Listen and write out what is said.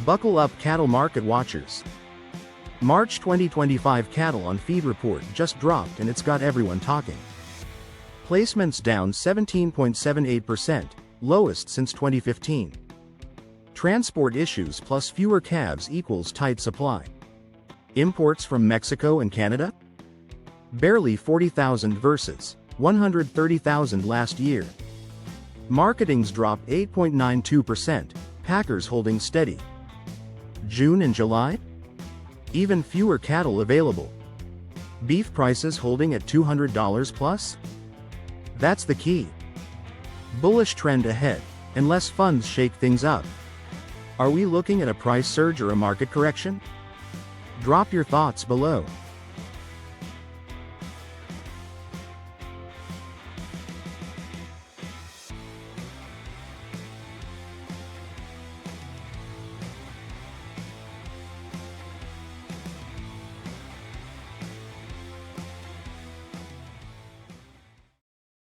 Buckle up, cattle market watchers. March 2025 cattle on feed report just dropped and it's got everyone talking. Placements down 17.78%, lowest since 2015. Transport issues plus fewer calves equals tight supply. Imports from Mexico and Canada? Barely 40,000 versus 130,000 last year. Marketings dropped 8.92%, packers holding steady. June and July? Even fewer cattle available. Beef prices holding at $200 plus? That's the key. Bullish trend ahead, unless funds shake things up. Are we looking at a price surge or a market correction? Drop your thoughts below.